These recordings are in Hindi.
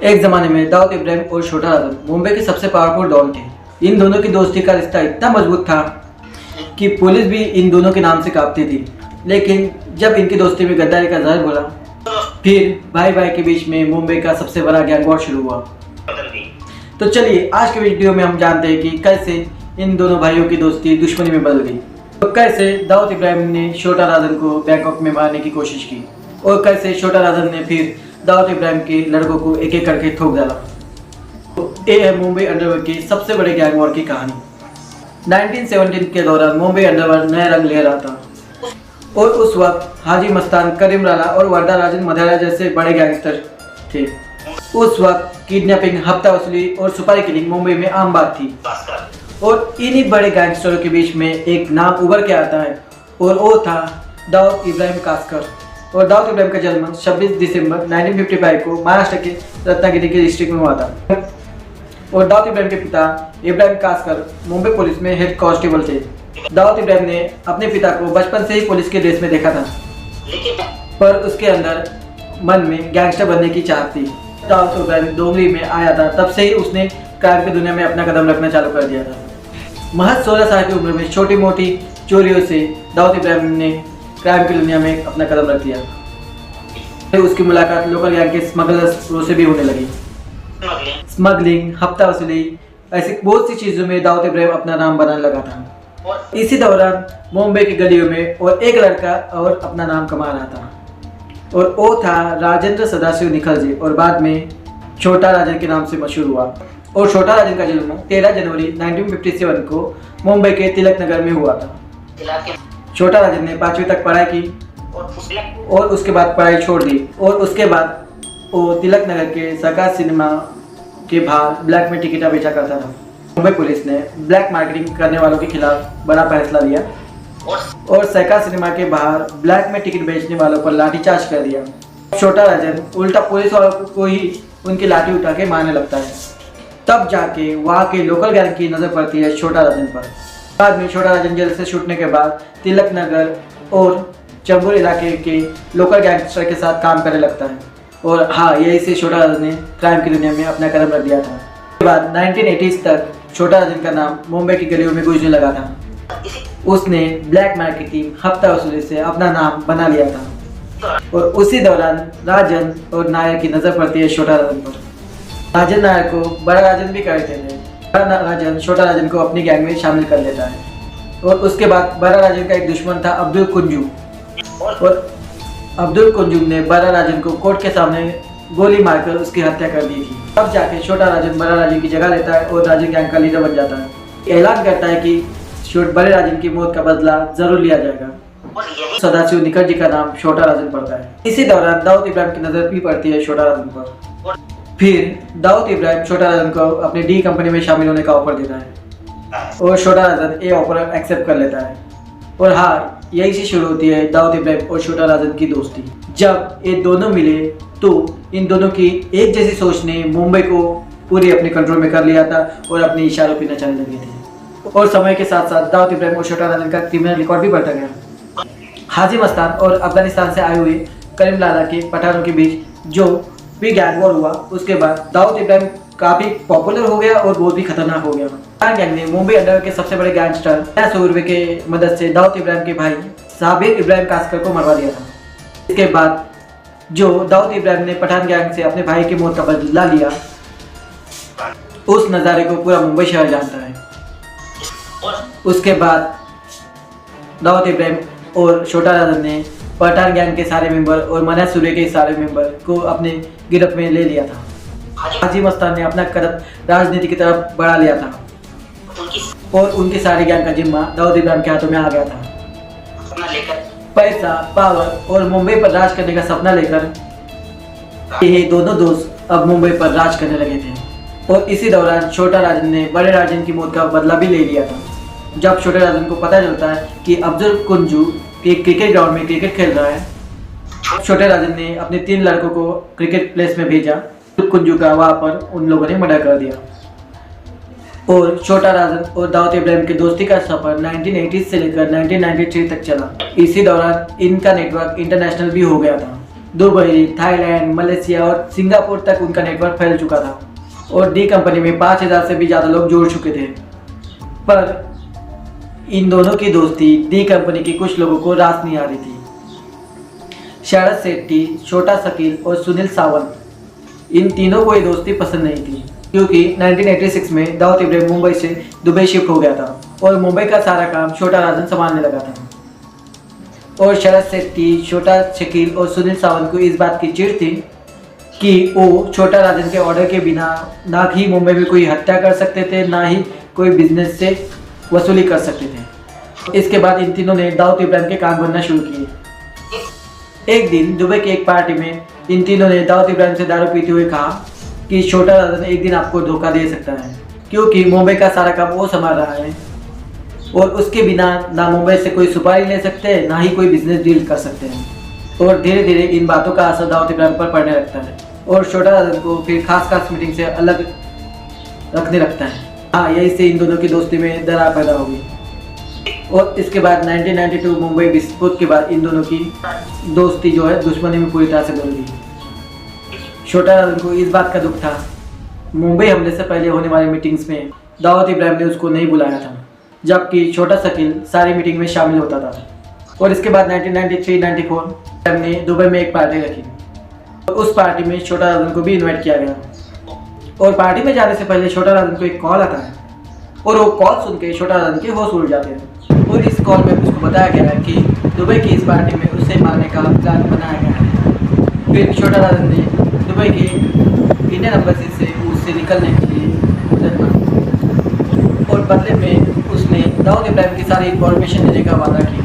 एक ज़माने में दाऊद इब्राहिम और छोटा आजम मुंबई के सबसे पावरफुल डॉन थे। इन दोनों की दोस्ती का रिश्ता इतना मजबूत था कि पुलिस भी इन दोनों के नाम से कांपती थी। लेकिन जब इनकी दोस्ती में गद्दारी का जहर घुला, फिर भाई भाई के बीच में मुंबई का सबसे बड़ा गैंग वॉर शुरू हुआ। तो चलिए आज के वीडियो में हम जानते हैं कि कैसे इन दोनों भाइयों की दोस्ती दुश्मनी में बदल गई, तो कैसे दाऊद इब्राहिम ने छोटा राजन को बैंकॉक में मारने की कोशिश की और कैसे छोटा राजन ने फिर दाऊद इब्राहिम के लड़कों को एक एक करके ठोक डाला। तो ये है मुंबई अंडरवर्ल्ड की सबसे बड़े गैंग वॉर की कहानी। 1917 के दौरान मुंबई अंडरवर्ल्ड नया रंग ले रहा था और उस वक्त हाजी मस्तान, करीम राला और वर्दा राजन मधारा जैसे बड़े गैंगस्टर थे। उस वक्त किडनैपिंग, हफ्ता वसूली और सुपारी किलिंग मुंबई में आम बात थी और इन्हीं बड़े गैंगस्टरों के बीच में एक नाम उभर के आता है और वो था दाऊद इब्राहिम कास्कर। और दाऊद इब्राहिम का जन्म 26 दिसंबर 1955 को महाराष्ट्र के रत्नागिरी के डिस्ट्रिक्ट में हुआ था। और दाऊद इब्राहिम के पिता इब्राहिम कास्कर मुंबई पुलिस में हेड कांस्टेबल थे। दाऊद इब्राहिम ने अपने पिता को बचपन से ही पुलिस के ड्रेस में देखा था, पर उसके अंदर मन में गैंगस्टर बनने की चाहत थी। दाऊद इब्राहिम डोंगरी में आया था, तब से ही उसने क्राइम की दुनिया में अपना कदम रखना चालू कर दिया था। महज 16 साल की उम्र में छोटी मोटी चोरियों से दाऊद इब्राहिम ने क्राइम की दुनिया में अपना कदम रख दिया। फिर उसकी मुलाकात लोकल गैंग के स्मगलर्स से भी होने लगी। स्मगलिंग, हफ्ता वसूली, ऐसी बहुत सी चीज़ों में दाऊद इब्राहिम अपना नाम बनाने लगा था। इसी दौरान मुंबई की गलियों में और एक लड़का और अपना नाम कमा रहा था और वो था राजेंद्र सदाशिव निखलजी और बाद में छोटा राजन के नाम से मशहूर हुआ। और छोटा राजन का जन्म 13 जनवरी 1957 को मुंबई के तिलक नगर में हुआ था। छोटा राजन ने 5वीं तक पढ़ाई की और उसके बाद पढ़ाई छोड़ दी और उसके बाद वो तिलक नगर के सरकार सिनेमा के बाहर ब्लैक में टिकट बेचा करता था। मुंबई पुलिस ने ब्लैक मार्केटिंग करने वालों के खिलाफ बड़ा फैसला लिया और सरकार सिनेमा के बाहर ब्लैक में टिकट बेचने वालों पर लाठीचार्ज कर दिया। छोटा राजन उल्टा पुलिस वालों को ही उनकी लाठी उठा के मारने लगता है। तब जाके वहाँ के लोकल गैंग की नज़र पड़ती है छोटा राजन पर। बाद में छोटा राजन जेल से छूटने के बाद तिलक नगर और चंबूर इलाके के लोकल गैंगस्टर के साथ काम करने लगता है। और हाँ, यही से छोटा राजन ने क्राइम की दुनिया में अपना कदम रख दिया था। उसके बाद 1980s तक छोटा राजन का नाम मुंबई की गलियों में गूंजने लगा था। उसने ब्लैक मार्केटिंग, हफ्ता वसूली से अपना नाम बना लिया था। और उसी दौरान राजन और नायर की नज़र पड़ती है छोटा राजन पर। राजन नायर को बड़ा राजन भी कहते थे। बड़ा राजन छोटा राजन को अपनी गैंग में शामिल कर लेता है और उसके बाद बड़ा राजन का एक दुश्मन था अब्दुल कुंजू और अब्दुल कुंजू ने बड़ा राजन को कोर्ट के सामने गोली मारकर उसकी हत्या कर दी थी। तब जाके छोटा राजन बड़ा राजन की जगह लेता है और राजन गैंग का लीडर बन जाता है। ऐलान करता है कि बड़े राजन की मौत का बदला जरूर लिया जाएगा। सदाशिव निखलजी का नाम छोटा राजन पड़ता है। इसी दौरान दाऊद इब्राहिम की नजर भी पड़ती है छोटा राजन पर। फिर दाऊद इब्राहिम छोटा राजन को अपनी डी कंपनी में शामिल होने का ऑफर देता है और छोटा राजन ये ऑफर एक्सेप्ट कर लेता है। और हाँ, यही से शुरू होती है दाऊद इब्राहिम और छोटा राजन की दोस्ती। जब ये दोनों मिले तो इन दोनों की एक जैसी सोच ने मुंबई को पूरी अपने कंट्रोल में कर लिया था और अपने इशारों पर नचाने लगे थे। और समय के साथ साथ दाऊद इब्राहिम और छोटा राजन का क्रिमिनल रिकॉर्ड भी बढ़ता गया। हाजी मस्तान और अफगानिस्तान से आए हुए करीम लाला के पठानों के बीच जो भी गैंग वॉर हुआ, उसके बाद दाऊद इब्राहिम काफी पॉपुलर हो गया और बहुत भी खतरनाक हो गया। पठान गैंग ने मुंबई अंडरवर्ल्ड के सबसे बड़े गैंगस्टर सूरवे के मदद से दाऊद इब्राहिम के भाई साबिर इब्राहिम कास्कर को मरवा दिया था। इसके बाद जो दाऊद इब्राहिम ने पठान गैंग से अपने भाई की मौत का बदला लिया, उस नज़ारे को पूरा मुंबई शहर जानता है। उसके बाद दाऊद इब्राहिम और छोटा राजन ने पठान गैंग के सारे मेंबर और मना सूर्य के सारे मेंबर को अपने गिरफ्त में ले लिया था। हाजी मस्तान ने अपना कदम राजनीति की तरफ बढ़ा लिया था और उनके सारे गैंग का जिम्मा दाऊद इब्राहिम के हाथों में आ गया था। पैसा, पावर और मुंबई पर राज करने का सपना लेकर ये दोनों दोस्त अब मुंबई पर राज करने लगे थे। और इसी दौरान छोटा राजन ने बड़े राजन की मौत का बदला भी ले लिया था। जब छोटे राजन को पता चलता है कि अब्दुल कुंजू एक क्रिकेट ग्राउंड में क्रिकेट खेल रहा है, छोटे राजन ने अपने 3 लड़कों को क्रिकेट प्लेस में भेजा। कुंजू का वहाँ पर उन लोगों ने मर्डर कर दिया। और छोटा राजन और दाऊद इब्राहिम की दोस्ती का सफर 1980 से लेकर 1993 तक चला। इसी दौरान इनका नेटवर्क इंटरनेशनल भी हो गया था। दुबई, थाईलैंड, मलेशिया और सिंगापुर तक उनका नेटवर्क फैल चुका था और डी कंपनी में 5,000 से भी ज़्यादा लोग जुड़ चुके थे। पर इन दोनों की दोस्ती डी कंपनी के कुछ लोगों को रास नहीं आ रही थी। शरद शेट्टी, छोटा शकील और सुनील सावंत, इन तीनों को ये दोस्ती पसंद नहीं थी क्योंकि 1986 में दाऊद इब्राहिम मुंबई से दुबई शिफ्ट हो गया था और मुंबई का सारा काम छोटा राजन संभालने लगा था। और शरद शेट्टी, छोटा शकील और सुनील सावंत को इस बात की चिढ़ थी कि वो छोटा राजन के ऑर्डर के बिना ना ही मुंबई में कोई हत्या कर सकते थे, ना ही कोई बिजनेस से वसूली कर सकते थे। इसके बाद इन तीनों ने दाऊद इब्राहिम के कान बनना शुरू किए। एक दिन दुबई की एक पार्टी में इन तीनों ने दाऊद इब्राहिम से दारू पीते हुए कहा कि छोटा राजन एक दिन आपको धोखा दे सकता है क्योंकि मुंबई का सारा काम वो संभाल रहा है और उसके बिना ना मुंबई से कोई सुपारी ले सकते हैं, ना ही कोई बिजनेस डील कर सकते हैं। और धीरे धीरे इन बातों का असर दाऊद इब्राहिम पर पड़ने लगता है और छोटा राजन को फिर खास मीटिंग से अलग रखने लगता है। हाँ, यही से इन दोनों की दोस्ती में दरार पैदा होगी। और इसके बाद 1992 मुंबई विस्फोट के बाद इन दोनों की दोस्ती जो है दुश्मनी में पूरी तरह से बदल गई। छोटा राजन को इस बात का दुख था, मुंबई हमले से पहले होने वाली मीटिंग्स में दाऊद इब्राहिम ने उसको नहीं बुलाया था, जबकि छोटा शकील सारी मीटिंग में शामिल होता था। और इसके बाद 1993-94 हमने दुबई में एक पार्टी रखी और उस पार्टी में छोटा राजन को भी इन्वाइट किया गया। और पार्टी में जाने से पहले छोटा राजन को एक कॉल आता है और वो कॉल सुन के छोटा राजन के होश उड़ जाते हैं। और इस कॉल में उसको बताया गया है कि दुबई की इस पार्टी में उसे मारने का प्लान बनाया गया है। फिर छोटा राजन ने दुबई के इंडियन एम्बेसी से उससे निकलने के लिए मदद मांगी और बदले में उसने दाऊद इब्राहिम की सारी इंफॉर्मेशन देने का वादा किया।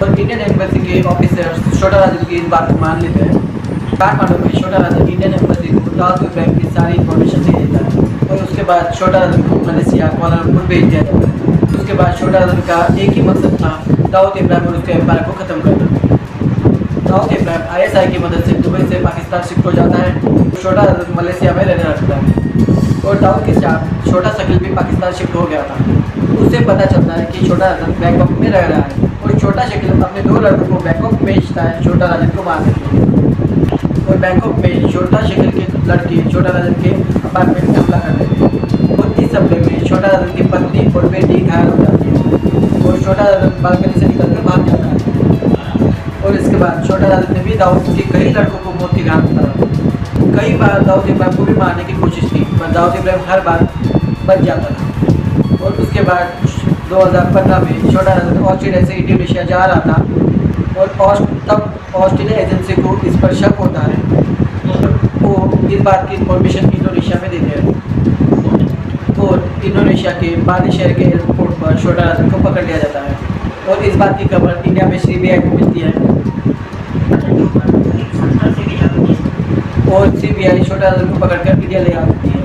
और इंडियन एम्बेसी के ऑफिसर्स छोटा राजन की इस बात को मान लेते हैं। काठमांडू में छोटा राजन इंडियन एम्बेसी को दाऊद इब्राहिम की सारी इंफॉर्मेशन दे देता है और उसके बाद छोटा राजन को मलेशिया, कुआलालंपुर भेज दिया जाता है। उसके बाद छोटा राजन का एक ही मकसद था, दाऊद इब्राहिम और उसके एम्पायर को ख़त्म करना। दाऊद इब्राहिम ISI की मदद से दुबई से पाकिस्तान शिफ्ट हो जाता है। छोटा राजन मलेशिया में रहने लगता है और दाऊद के साथ छोटा शकील भी पाकिस्तान शिफ्ट हो गया था। उससे पता चलता है कि छोटा राजन बैंकॉक में रह रहा है और छोटा शकील अपने 2 लड़कों को बैंकॉक भेजता है छोटा राजन को मारने के लिए। और बैंकॉक में छोटा शकील के लड़के छोटा राजन के अपार्टमेंट में हमला कर देते हैं और इस हमले में छोटा राजन की पत्नी और बेटी घायल हो जाती है और छोटा राजन बालकनी से निकलकर भाग जाता है। और इसके बाद छोटा राजन ने भी दाऊद के कई लड़कों को मौत की घाट उतारा। कई बार दाऊद इब्राहिम को भी मारने की कोशिश की पर दाऊद इब्राहिम हर बार बच जाता था। और उसके बाद 2015 में छोटा राजन ऑस्ट्रेलिया से इंडोनेशिया जा रहा था और तब ऑस्ट्रेलिया एजेंसी को इस पर शक होता है और वो इस बात की इंफॉर्मेशन इंडोनेशिया में देते हैं और इंडोनेशिया के बाली शहर के एयरपोर्ट पर छोटा राजन को पकड़ लिया जाता है। और इस बात की खबर इंडिया में CBI को मिलती है और CBI छोटा राजन को पकड़कर इंडिया ले आती है।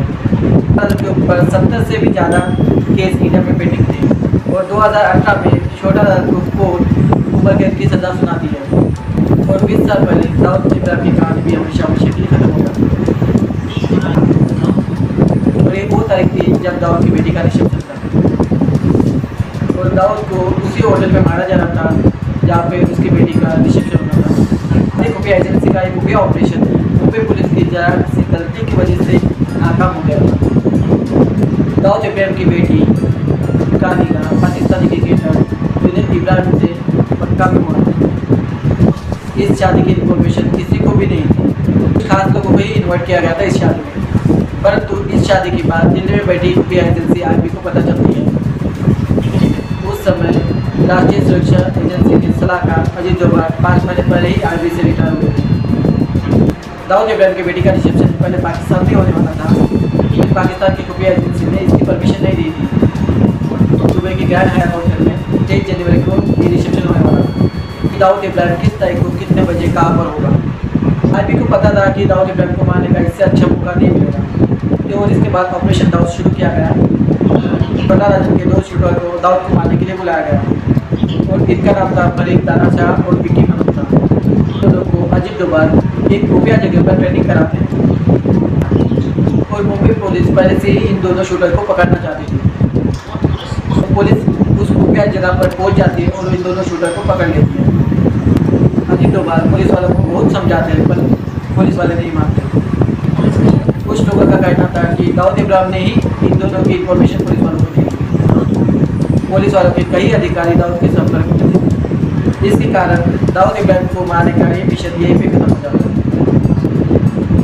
राजन के ऊपर 70 से भी ज़्यादा केस इंडिया में पेंडिंग थे और 2018 में छोटा राजन को कोर्ट उम्र कैद की सज़ा सुनाती है। और 20 साल पहले दाऊद इब्राहिम की कहानी भी हमेशा के लिए खत्म हो जाती है। और एक वो तारीख थी जब दाऊद की बेटी का रिसेप्शन था और दाऊद को उसी होटल में मारा जा रहा था जहाँ पे उसकी बेटी का रिसेप्शन होना था। एक खुफिया एजेंसी का एक खुफिया ऑपरेशन मुंबई पुलिस की जरा सी गलती की वजह से नाकाम हो गया था। दाऊद इब्राहिम की बेटी का नीला पाकिस्तानी क्रिकेटर सुनील इब्राहिम से पक्का में हुआ। इस शादी की इन्फॉर्मेशन किसी को भी नहीं थी, कुछ खास लोगों को ही इन्वाइट किया गया था इस शादी में। परंतु इस शादी के बाद दिल्ली में बैठी खुफिया एजेंसी आर्मी को पता चलती है। उस समय राष्ट्रीय सुरक्षा एजेंसी के सलाहकार अजीत डोभाल 5 महीने पहले ही आर्मी से रिटायर हुए थे। दाऊद इब्राहिम की बेटी का रिसेप्शन पहले पाकिस्तान में होने वाला था, लेकिन पाकिस्तान की खुफिया एजेंसी ने इसकी परमिशन नहीं दी थी। दुबई के ग्रैंड हायात होटल में 23 जनवरी को ये रिसेप्शन होने वाला था कि दाऊद इब्राहिम किस तारीख को कितने बजे कहाँ पर होगा। आर्मी को पता था कि दाऊद इब्राहिम को मारने का इससे अच्छा मौका नहीं मिलेगा और इसके बाद ऑपरेशन दाऊद शुरू किया गया। छोटा राजन के 2 शूटर को दाऊद को मारने के लिए बुलाया गया और इनका नाम था मलिक दाना शाह और विक्की मल्होत्रा। दोनों को अजीत डोभाल एक खुफिया जगह पर ट्रेनिंग कराते हैं और मुंबई पुलिस पहले से ही इन दोनों शूटर को पकड़ना चाहती थी। तो पुलिस उस खुफिया जगह पर पहुंच जाती है और इन दोनों शूटर को पकड़ लेती है। एक दो बार पुलिस वालों को बहुत समझाते हैं, पर पुलिस वाले नहीं मानते। कुछ लोगों का कहना था कि दाऊद इब्राहिम ने ही इन दोनों की इन्फॉर्मेशन पुलिस वालों को दी। पुलिस वालों के कई अधिकारी दाऊद के संपर्क में थे। इसके कारण दाऊद इब्राहिम को मारने का ये मिशन यहीं पे खत्म हो जाता है।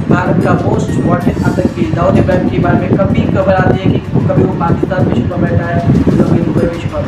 भारत का मोस्ट वांटेड आतंकी दाऊद इब्राहिम के बारे में कभी खबर आती है कि कभी वो पाकिस्तान में छुपा बैठा है, कभी दुबई में छुपा बैठा है।